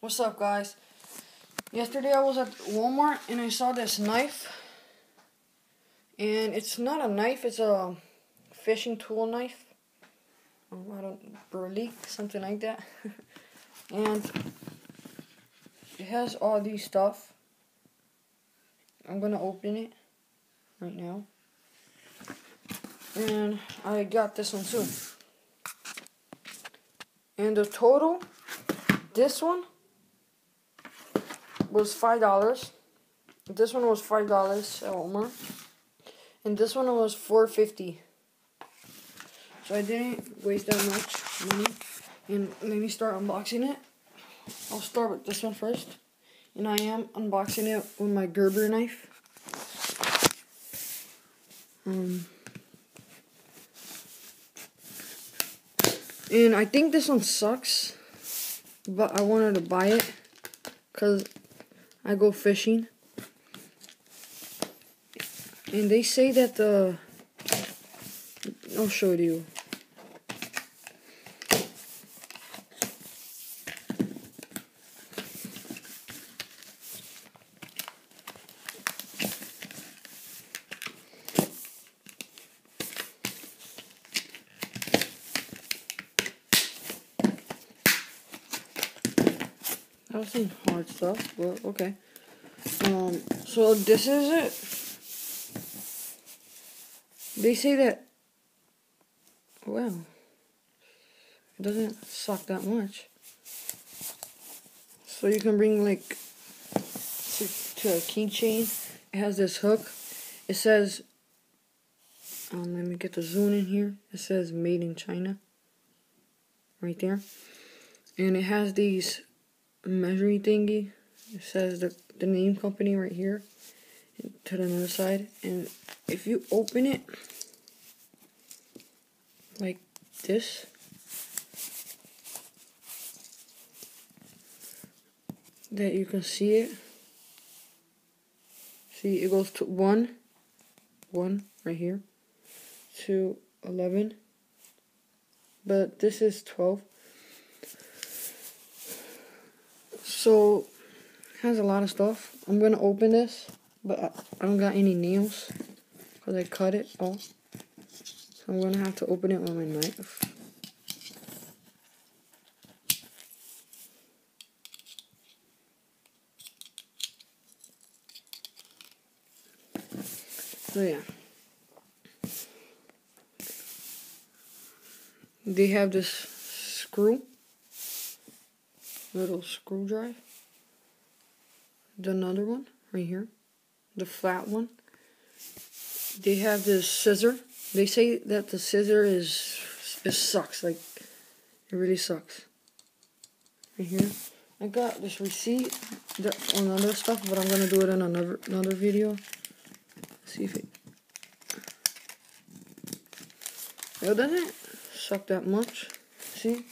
What's up, guys? Yesterday I was at Walmart and I saw this knife. And it's not a knife, it's a fishing tool knife. I don't, Burley, something like that. And it has all these stuff. I'm gonna open it right now. And I got this one too. And the total, this one was $5. This one was $5 at Walmart. And this one was $4.50. So I didn't waste that much money. And let me start unboxing it. I'll start with this one first. And I am unboxing it with my Gerber knife. And I think this one sucks, but I wanted to buy it because I go fishing. And they say that I'll show you. That was some hard stuff, but okay. So this is it. They say that, well, it doesn't suck that much. So you can bring like to a keychain. It has this hook. It says, let me get the zoom in here. It says made in China. Right there. And it has these measuring thingy. It says the name company right here. To the other side. And if you open it like this, that you can see it. See, it goes to 1 right here, to 11, but this is 12. So it has a lot of stuff. I'm gonna open this, but I don't got any nails because I cut it off. So I'm gonna have to open it with my knife. So yeah, they have this little screwdriver. Another one right here, the flat one. They have this scissor. They say that the scissor it sucks, like it really sucks. Right here, I got this receipt on other stuff, but I'm gonna do it in another video. See if it doesn't suck that much. See,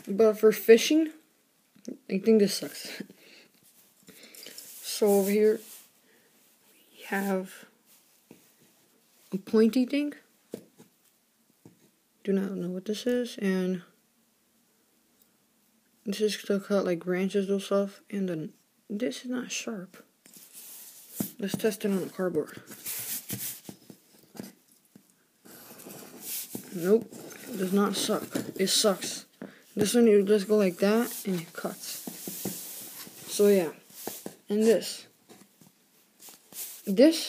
but for fishing, I think this sucks. So over here, we have a pointy thing. Do not know what this is, and this is to cut like branches or stuff. And then this is not sharp. Let's test it on the cardboard. Nope, it does not suck. It sucks. This one you just go like that and it cuts. So yeah, and this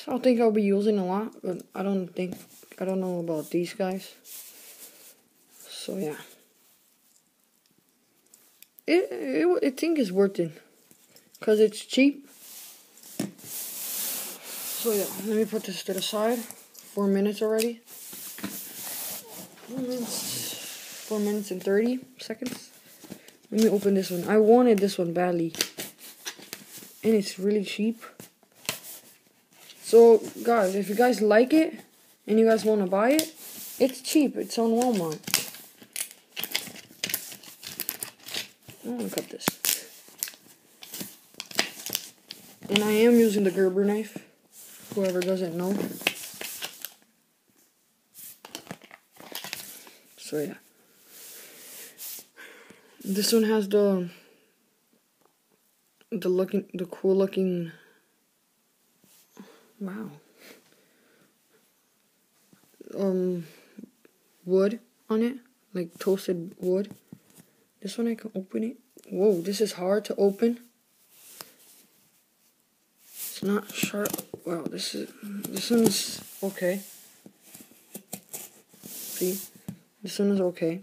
I think I'll be using a lot, but I don't know about these guys. So yeah, I think it's worth it because it's cheap. So yeah, let me put this to the side. 4 minutes already. 4 minutes and 30 seconds. Let me open this one. I wanted this one badly. And it's really cheap. So guys, if you guys like it and you guys want to buy it, it's cheap. It's on Walmart. I'm gonna cut this. And I am using the Gerber knife. Whoever doesn't know. So yeah. This one has the the cool looking, wow, wood on it, like toasted wood. This one I can open it. Whoa, this is hard to open. It's not sharp. Wow, this one's okay. See, this one is okay.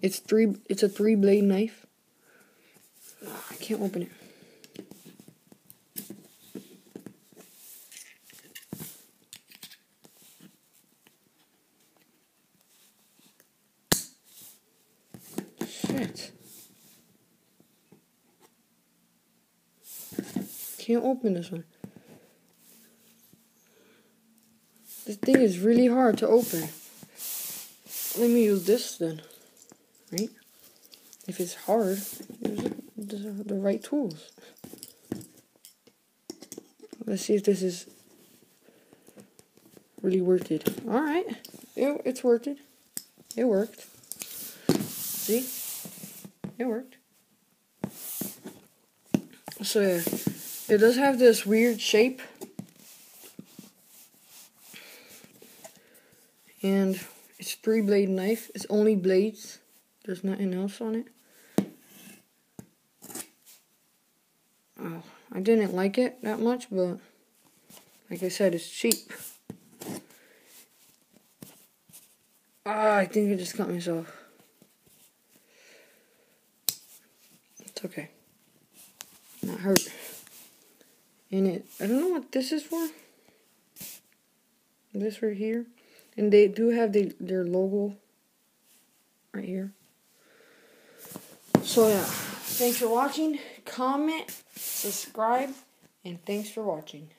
It's a 3-blade knife. Oh, I can't open it. Shit. Can't open this one. This thing is really hard to open. Let me use this then. Right? If it's hard, use the right tools. Let's see if this is really worth it. Alright. It's worth it. It worked. See? It worked. So yeah, it does have this weird shape. And it's 3-blade knife. It's only blades. There's nothing else on it. Oh, I didn't like it that much, but like I said, it's cheap. Ah, I think I just cut myself. It's okay. Not hurt. And I don't know what this is for. This right here. And they do have their logo right here. So yeah, thanks for watching. Comment, subscribe, and thanks for watching.